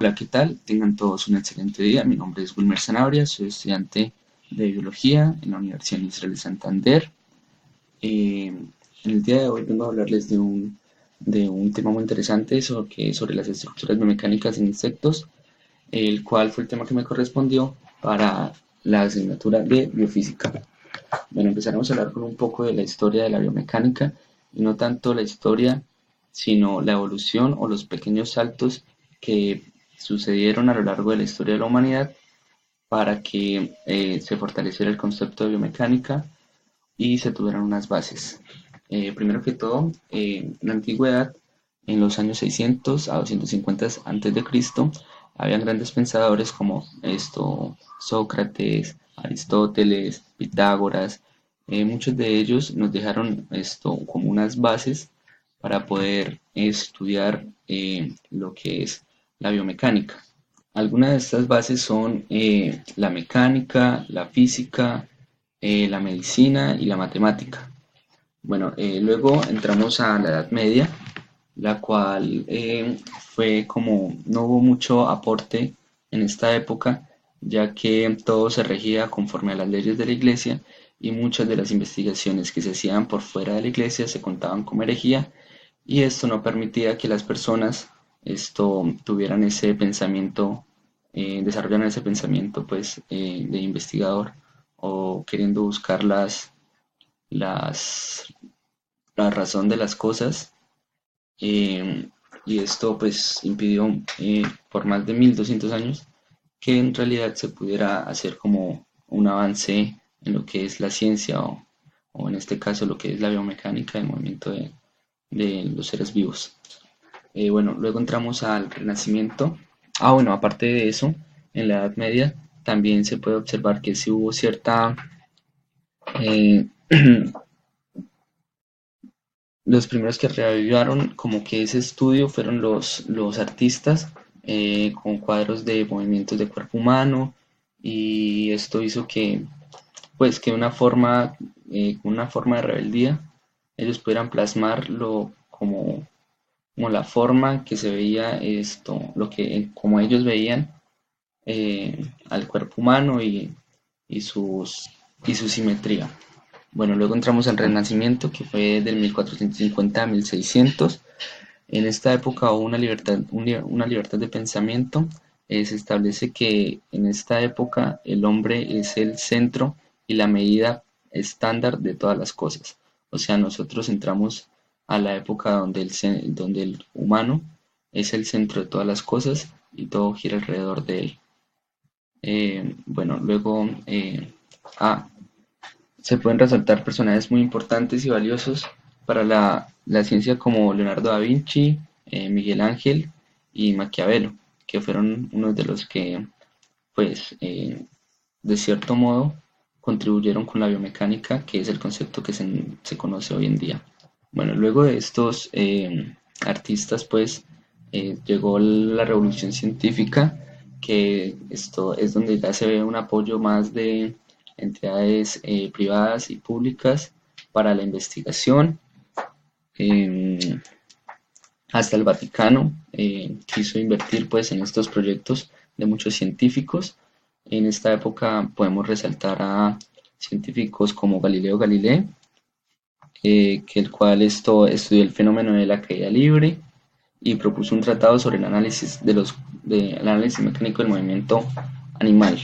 Hola, ¿qué tal? Tengan todos un excelente día. Mi nombre es Wilmer Sanabria, soy estudiante de Biología en la Universidad Industrial de Santander. En el día de hoy vengo a hablarles de un tema muy interesante sobre las estructuras biomecánicas en insectos, el cual fue el tema que me correspondió para la asignatura de Biofísica. Bueno, empezaremos a hablar con un poco de la historia de la biomecánica y no tanto la historia, sino la evolución o los pequeños saltos que sucedieron a lo largo de la historia de la humanidad para que se fortaleciera el concepto de biomecánica y se tuvieran unas bases. Primero que todo, en la antigüedad, en los años 600 a 250 antes de Cristo, habían grandes pensadores como Sócrates, Aristóteles, Pitágoras. Muchos de ellos nos dejaron como unas bases para poder estudiar lo que es la biomecánica. Algunas de estas bases son la mecánica, la física, la medicina y la matemática. Bueno, luego entramos a la Edad Media, la cual fue como, no hubo mucho aporte en esta época, ya que todo se regía conforme a las leyes de la Iglesia y muchas de las investigaciones que se hacían por fuera de la Iglesia se contaban como herejía y esto no permitía que las personas tuvieran ese pensamiento, desarrollaran ese pensamiento pues de investigador o queriendo buscar las, la razón de las cosas, eh, y esto pues impidió por más de 1200 años que en realidad se pudiera hacer como un avance en lo que es la ciencia o en este caso lo que es la biomecánica del movimiento de los seres vivos. Bueno, luego entramos al Renacimiento. Bueno, aparte de eso, en la Edad Media también se puede observar que sí hubo cierta eh, los primeros que reavivaron como que ese estudio fueron los artistas con cuadros de movimientos de cuerpo humano y esto hizo que pues que una forma de rebeldía ellos pudieran plasmarlo como la forma que se veía lo que como ellos veían al cuerpo humano y y su simetría. Bueno, luego entramos al Renacimiento, que fue del 1450 a 1600. En esta época hubo una libertad de pensamiento. Se establece que en esta época el hombre es el centro y la medida estándar de todas las cosas. O sea, nosotros entramos a la época donde el humano es el centro de todas las cosas y todo gira alrededor de él. Bueno, luego ah, se pueden resaltar personajes muy importantes y valiosos para la ciencia como Leonardo da Vinci, Miguel Ángel y Maquiavelo, que fueron unos de los que, pues, de cierto modo, contribuyeron con la biomecánica, que es el concepto que se conoce hoy en día. Bueno, luego de estos artistas, pues, llegó la revolución científica, que esto es donde ya se ve un apoyo más de entidades privadas y públicas para la investigación. Em, Hasta el Vaticano quiso invertir pues en estos proyectos de muchos científicos. En esta época podemos resaltar a científicos como Galileo Galilei, que el cual estudió el fenómeno de la caída libre y propuso un tratado sobre el análisis el análisis mecánico del movimiento animal.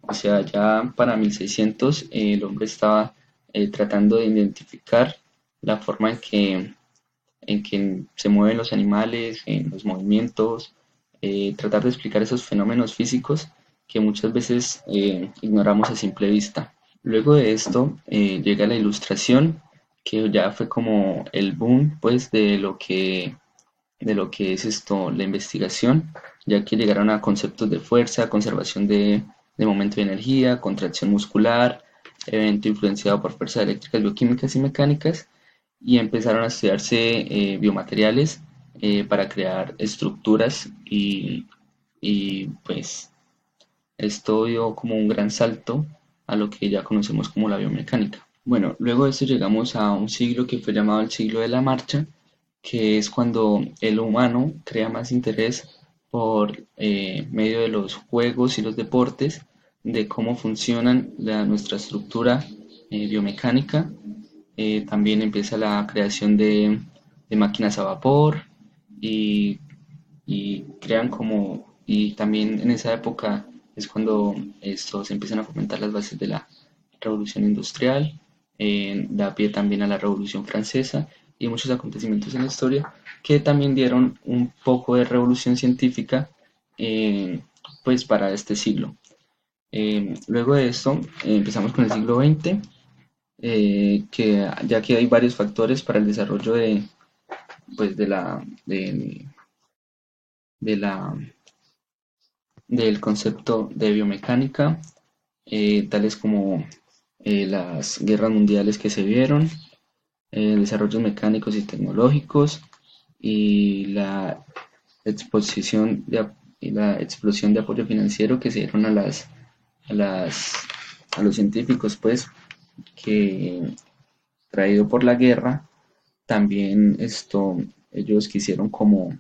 O sea, ya para 1600 el hombre estaba tratando de identificar la forma en que se mueven los animales, en los movimientos, tratar de explicar esos fenómenos físicos que muchas veces ignoramos a simple vista. Luego de esto llega la ilustración, que ya fue como el boom pues de lo que es la investigación, ya que llegaron a conceptos de fuerza, conservación de momento de energía, contracción muscular, evento influenciado por fuerzas eléctricas, bioquímicas y mecánicas, y empezaron a estudiarse biomateriales para crear estructuras pues esto dio como un gran salto a lo que ya conocemos como la biomecánica. Bueno, luego de esto llegamos a un siglo que fue llamado el siglo de la marcha, que es cuando el humano crea más interés por medio de los juegos y los deportes de cómo funcionan nuestra estructura biomecánica. También empieza la creación de máquinas a vapor y, y crean como, y también en esa época es cuando se empiezan a fomentar las bases de la revolución industrial, da pie también a la revolución francesa y muchos acontecimientos en la historia que también dieron un poco de revolución científica pues para este siglo. Luego de esto empezamos con el siglo XX, que ya que hay varios factores para el desarrollo pues de la, del concepto de biomecánica, tales como las guerras mundiales que se vieron, desarrollos mecánicos y tecnológicos y exposición la explosión de apoyo financiero que se dieron a, las, a los científicos, pues, que traído por la guerra, también ellos quisieron como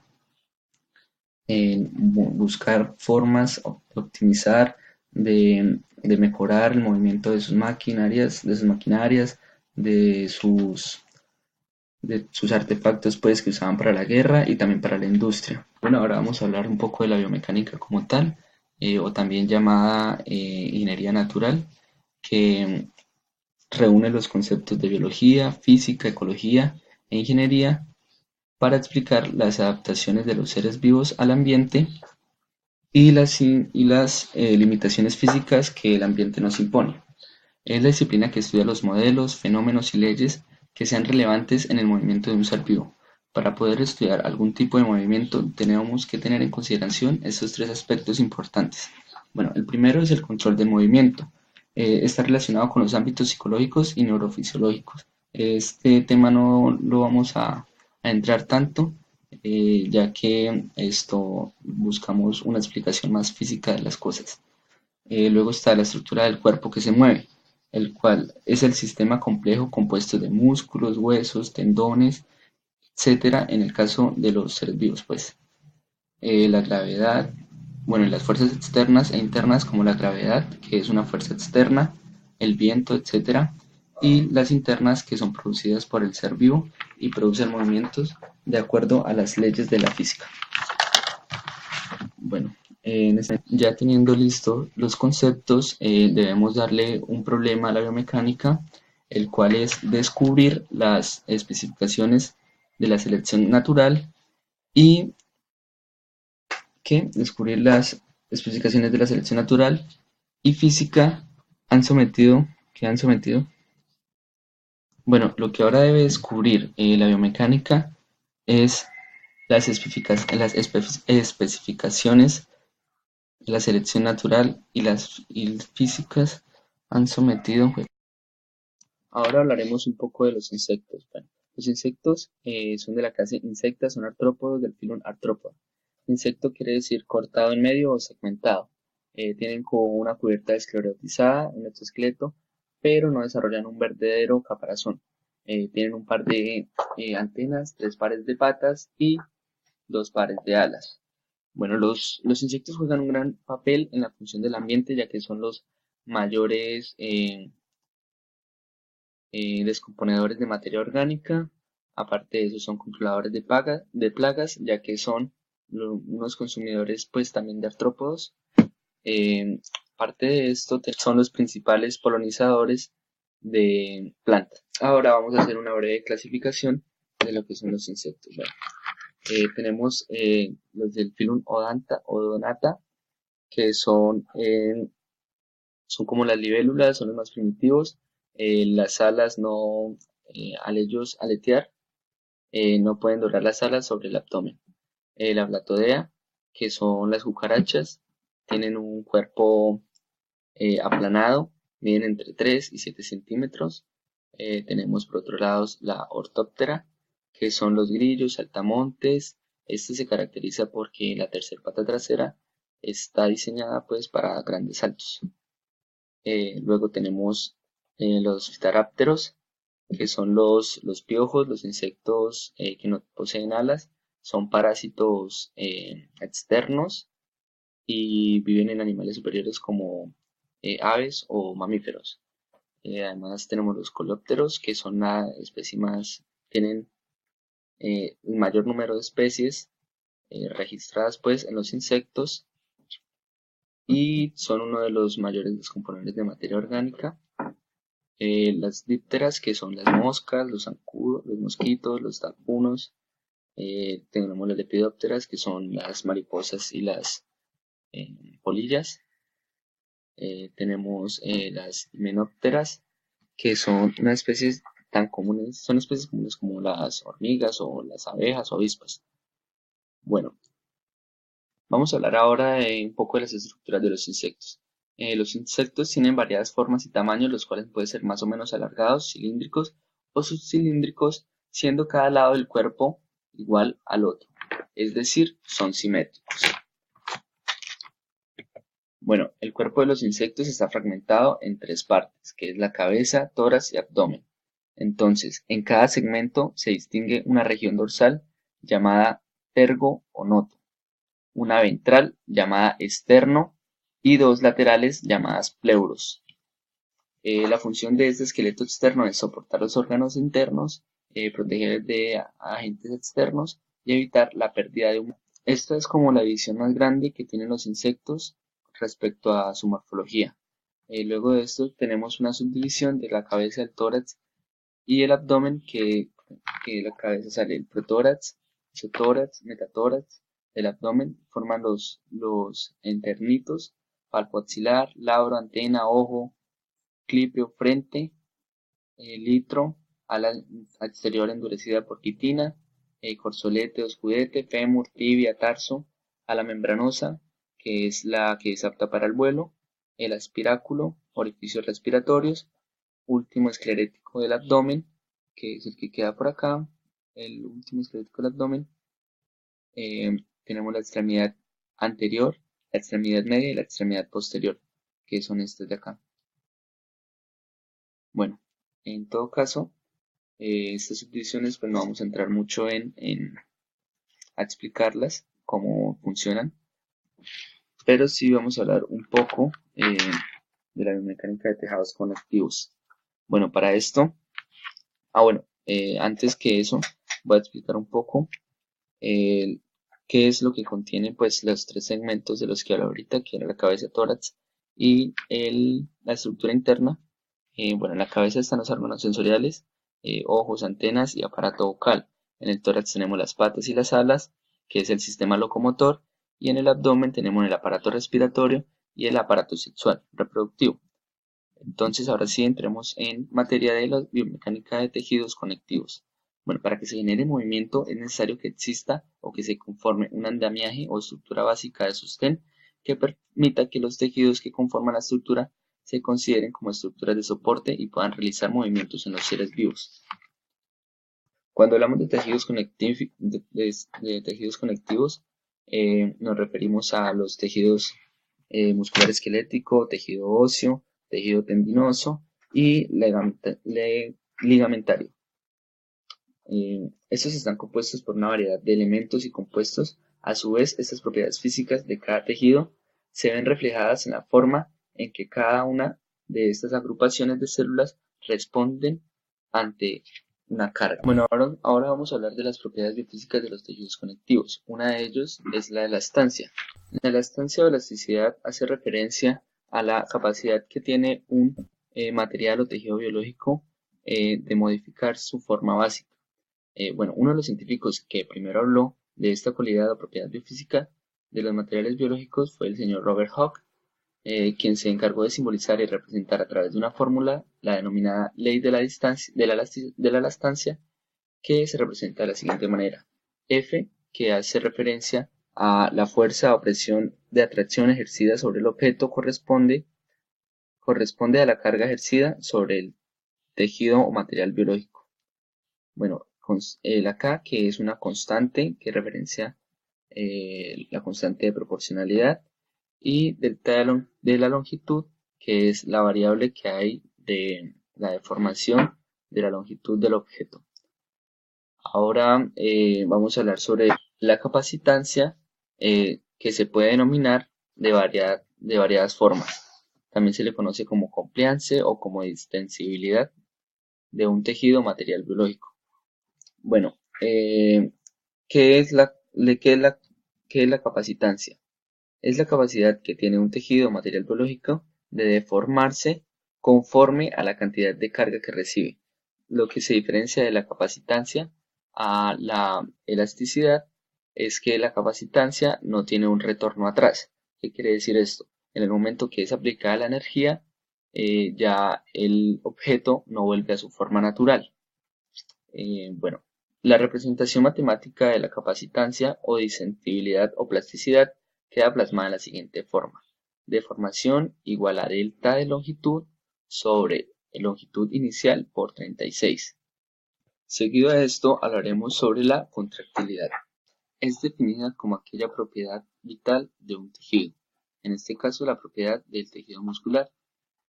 buscar formas de optimizar, de mejorar el movimiento de sus maquinarias, de sus, de sus artefactos pues, que usaban para la guerra y también para la industria. Bueno, ahora vamos a hablar un poco de la biomecánica como tal, o también llamada ingeniería natural, que reúne los conceptos de biología, física, ecología e ingeniería para explicar las adaptaciones de los seres vivos al ambiente y las limitaciones físicas que el ambiente nos impone. Es la disciplina que estudia los modelos, fenómenos y leyes que sean relevantes en el movimiento de un ser vivo. Para poder estudiar algún tipo de movimiento tenemos que tener en consideración estos tres aspectos importantes. Bueno, el primero es el control del movimiento. Está relacionado con los ámbitos psicológicos y neurofisiológicos. Este tema no lo vamos a entrar tanto, ya que esto buscamos una explicación más física de las cosas. Luego está la estructura del cuerpo que se mueve, el cual es el sistema complejo compuesto de músculos, huesos, tendones, etcétera, en el caso de los seres vivos, pues. La gravedad, bueno, y las fuerzas externas e internas como la gravedad, que es una fuerza externa, el viento, etcétera, y las internas que son producidas por el ser vivo y producen movimientos de acuerdo a las leyes de la física. Bueno, ya teniendo listos los conceptos, debemos darle un problema a la biomecánica, el cual es descubrir las especificaciones de la selección natural y que descubrir las especificaciones de la selección natural y física que han sometido. Bueno, lo que ahora debe descubrir la biomecánica es las especificaciones la selección natural y físicas han sometido. Ahora hablaremos un poco de los insectos. Bueno, los insectos son de la clase Insecta, son artrópodos del filo Artrópoda. Insecto quiere decir cortado en medio o segmentado. Tienen como una cubierta esclerotizada, un exoesqueleto, pero no desarrollan un verdadero caparazón. Tienen un par de antenas, tres pares de patas y dos pares de alas. Bueno, los insectos juegan un gran papel en la función del ambiente, ya que son los mayores descomponedores de materia orgánica. Aparte de eso, son controladores de plagas, ya que son unos consumidores pues también de artrópodos. Aparte de esto, son los principales polinizadores de plantas. Ahora vamos a hacer una breve clasificación de lo que son los insectos. Bueno, tenemos los del filum Odonata, que son como las libélulas, son los más primitivos. Las alas no, al ellos aletear, no pueden doblar las alas sobre el abdomen. La blatodea, que son las cucarachas, tienen un cuerpo aplanado, miden entre 3 y 7 centímetros. Tenemos por otro lado la ortóptera, que son los grillos, saltamontes. Este se caracteriza porque la tercera pata trasera está diseñada pues para grandes saltos. Luego tenemos los pterápteros, que son los piojos, los insectos que no poseen alas, son parásitos externos y viven en animales superiores como aves o mamíferos. Además tenemos los coleópteros, que son la especie más, tienen el mayor número de especies registradas pues en los insectos y son uno de los mayores descomponentes de materia orgánica. Las dípteras, que son las moscas, los zancudos, los mosquitos, los tacunos. Tenemos las lepidópteras, que son las mariposas y las polillas. Tenemos las himenópteras, que son unas especies tan comunes, son especies comunes como las hormigas o las abejas o avispas. Bueno, vamos a hablar ahora un poco de las estructuras de los insectos. Los insectos tienen variadas formas y tamaños, los cuales pueden ser más o menos alargados, cilíndricos o subcilíndricos, siendo cada lado del cuerpo igual al otro, es decir, son simétricos. Bueno, el cuerpo de los insectos está fragmentado en tres partes, que es la cabeza, tórax y abdomen. Entonces, en cada segmento se distingue una región dorsal llamada tergo o noto, una ventral llamada esterno y dos laterales llamadas pleuros. La función de este esqueleto externo es soportar los órganos internos, proteger de agentes externos y evitar la pérdida de humor. Esta es como la división más grande que tienen los insectos respecto a su morfología. Luego de esto tenemos una subdivisión de la cabeza, el tórax y el abdomen, que de la cabeza sale el protórax, isotórax, metatórax. El abdomen forman los enternitos, palpo axilar, labro, antena, ojo, clípeo, frente, litro, ala exterior endurecida por quitina, corsolete o escudete, fémur, tibia, tarso, ala membranosa, que es la que es apta para el vuelo, el aspiráculo, orificios respiratorios, último esclerético del abdomen, que es el que queda por acá, el último esclerético del abdomen. Tenemos la extremidad anterior, la extremidad media y la extremidad posterior, que son estas de acá. Bueno, en todo caso, estas subdivisiones pues no vamos a entrar mucho a explicarlas, cómo funcionan, pero sí vamos a hablar un poco de la biomecánica de tejidos conectivos. Bueno, para esto, antes que eso, voy a explicar un poco qué es lo que contienen pues los tres segmentos de los que hablo ahorita, que era la cabeza, tórax y la estructura interna. Bueno, en la cabeza están los órganos sensoriales, ojos, antenas y aparato vocal. En el tórax tenemos las patas y las alas, que es el sistema locomotor, y en el abdomen tenemos el aparato respiratorio y el aparato sexual reproductivo. Entonces, ahora sí entremos en materia de la biomecánica de tejidos conectivos. Bueno, para que se genere movimiento es necesario que exista o que se conforme un andamiaje o estructura básica de sostén que permita que los tejidos que conforman la estructura se consideren como estructuras de soporte y puedan realizar movimientos en los seres vivos. Cuando hablamos de tejidos, tejidos conectivos, nos referimos a los tejidos muscular esquelético, tejido óseo, tejido tendinoso y ligamentario. Estos están compuestos por una variedad de elementos y compuestos. A su vez, estas propiedades físicas de cada tejido se ven reflejadas en la forma en que cada una de estas agrupaciones de células responden ante una carga. Bueno, ahora vamos a hablar de las propiedades biofísicas de los tejidos conectivos. Una de ellos es la elastancia. La elastancia o elasticidad hace referencia a la capacidad que tiene un material o tejido biológico de modificar su forma básica. Bueno, uno de los científicos que primero habló de esta cualidad o propiedad biofísica de los materiales biológicos fue el señor Robert Hooke, quien se encargó de simbolizar y representar a través de una fórmula la denominada ley de la elastancia, que se representa de la siguiente manera. F, que hace referencia a la fuerza o presión de atracción ejercida sobre el objeto, corresponde a la carga ejercida sobre el tejido o material biológico. Bueno, la K, que es una constante que referencia la constante de proporcionalidad, y delta de la longitud, que es la variable que hay de la deformación de la longitud del objeto. Ahora vamos a hablar sobre La capacitancia, que se puede denominar de variadas formas. También se le conoce como compliance o como distensibilidad de un tejido material biológico. Bueno, ¿qué es qué es la capacitancia? Es la capacidad que tiene un tejido material biológico de deformarse conforme a la cantidad de carga que recibe. Lo que se diferencia de la capacitancia a la elasticidad es que la capacitancia no tiene un retorno atrás. ¿Qué quiere decir esto? En el momento que es aplicada la energía, ya el objeto no vuelve a su forma natural. Bueno, la representación matemática de la capacitancia o disensibilidad o plasticidad queda plasmada de la siguiente forma. Deformación igual a delta de longitud sobre longitud inicial por 36. Seguido a esto hablaremos sobre la contractilidad. Es definida como aquella propiedad vital de un tejido, en este caso la propiedad del tejido muscular.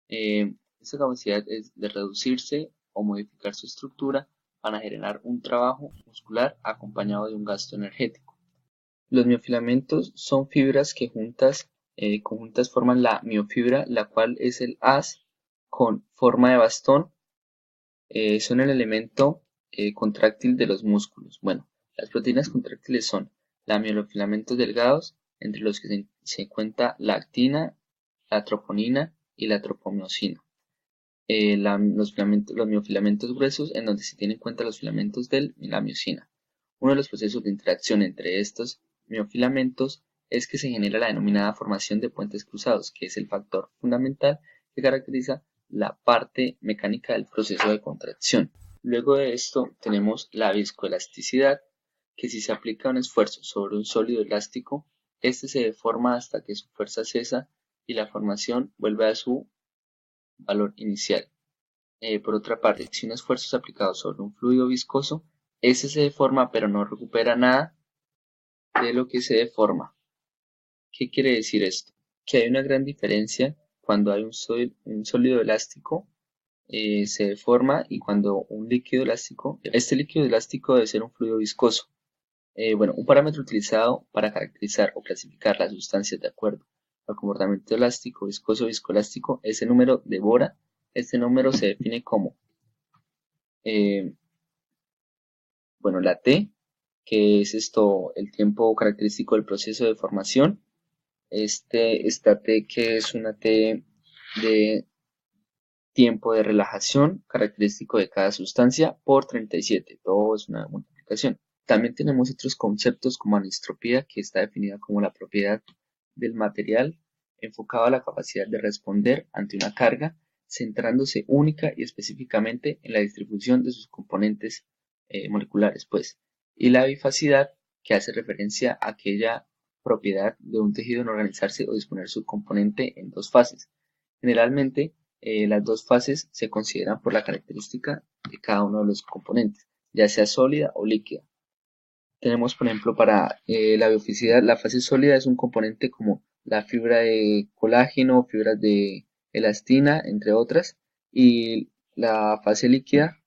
Esta capacidad es de reducirse o modificar su estructura para generar un trabajo muscular acompañado de un gasto energético. Los miofilamentos son fibras que conjuntas forman la miofibra, la cual es el haz con forma de bastón. Son el elemento contráctil de los músculos. Bueno, las proteínas contráctiles son los miofilamentos delgados, entre los que se encuentra la actina, la troponina y la tropomosina. Los miofilamentos gruesos, en donde se tienen en cuenta los filamentos de la miosina. Uno de los procesos de interacción entre estos miofilamentos es que se genera la denominada formación de puentes cruzados, que es el factor fundamental que caracteriza la parte mecánica del proceso de contracción. Luego de esto tenemos la viscoelasticidad, que si se aplica un esfuerzo sobre un sólido elástico, este se deforma hasta que su fuerza cesa y la formación vuelve a su valor inicial. Por otra parte, si un esfuerzo es aplicado sobre un fluido viscoso, ese se deforma pero no recupera nada de lo que se deforma. ¿Qué quiere decir esto? Que hay una gran diferencia cuando hay un sólido elástico, se deforma, y cuando un líquido elástico, este líquido elástico debe ser un fluido viscoso. Bueno, un parámetro utilizado para caracterizar o clasificar las sustancias de acuerdo al comportamiento elástico, viscoso, viscoelástico es el número de Bora. Este número se define como, bueno, la T, que es el tiempo característico del proceso de formación. Esta T, que es una T de tiempo de relajación característico de cada sustancia por 37. Todo es una multiplicación. También tenemos otros conceptos como anistropía, que está definida como la propiedad del material enfocado a la capacidad de responder ante una carga, centrándose única y específicamente en la distribución de sus componentes moleculares, pues. Y la bifacidad, que hace referencia a aquella propiedad de un tejido en organizarse o disponer su componente en dos fases. Generalmente, las dos fases se consideran por la característica de cada uno de los componentes, ya sea sólida o líquida. Tenemos, por ejemplo, para la bioficidad, la fase sólida es un componente como la fibra de colágeno, fibras de elastina, entre otras, y la fase líquida,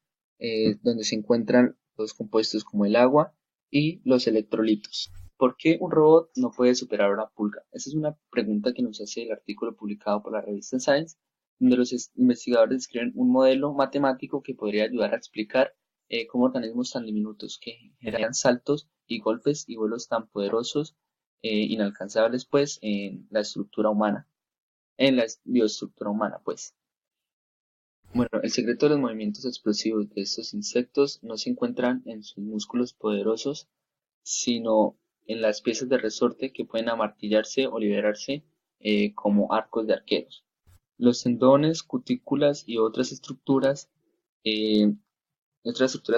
donde se encuentran los compuestos como el agua y los electrolitos. ¿Por qué un robot no puede superar una pulga? Esa es una pregunta que nos hace el artículo publicado por la revista Science, donde los investigadores describen un modelo matemático que podría ayudar a explicar cómo organismos tan diminutos que generan saltos y golpes y vuelos tan poderosos, inalcanzables pues en la estructura humana, en la bioestructura humana pues. Bueno, el secreto de los movimientos explosivos de estos insectos no se encuentran en sus músculos poderosos, sino en las piezas de resorte que pueden amartillarse o liberarse como arcos de arqueros. Los tendones, cutículas y eh, otras estructuras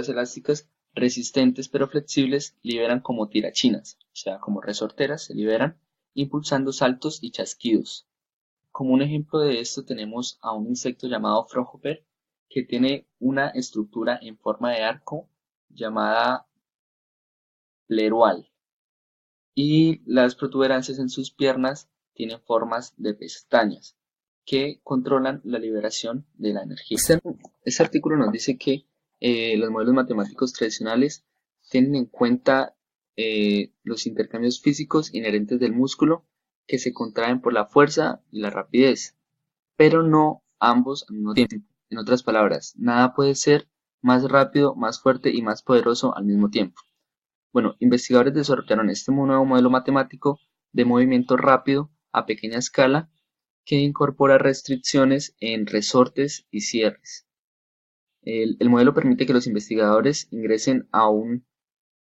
elásticas resistentes pero flexibles liberan como tirachinas, o sea, como resorteras se liberan, impulsando saltos y chasquidos. Como un ejemplo de esto tenemos a un insecto llamado Froghopper, que tiene una estructura en forma de arco llamada plerual, y las protuberancias en sus piernas tienen formas de pestañas que controlan la liberación de la energía. Este artículo nos dice que los modelos matemáticos tradicionales tienen en cuenta los intercambios físicos inherentes del músculo que se contraen por la fuerza y la rapidez, pero no ambos al mismo tiempo. En otras palabras, nada puede ser más rápido, más fuerte y más poderoso al mismo tiempo. Bueno, investigadores desarrollaron este nuevo modelo matemático de movimiento rápido a pequeña escala que incorpora restricciones en resortes y cierres. El modelo permite que los investigadores ingresen a un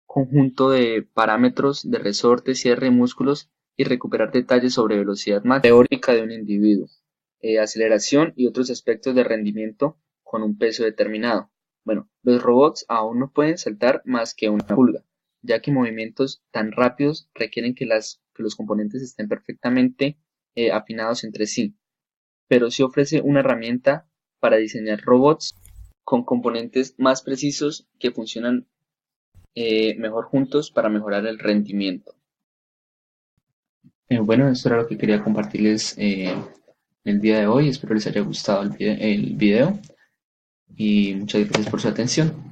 conjunto de parámetros de resorte, cierre y músculos y recuperar detalles sobre velocidad máxima teórica de un individuo, aceleración y otros aspectos de rendimiento con un peso determinado. Bueno, los robots aún no pueden saltar más que una pulga, ya que movimientos tan rápidos requieren que los componentes estén perfectamente afinados entre sí, pero sí ofrece una herramienta para diseñar robots con componentes más precisos que funcionan mejor juntos para mejorar el rendimiento. Bueno, esto era lo que quería compartirles el día de hoy. Espero les haya gustado el video y muchas gracias por su atención.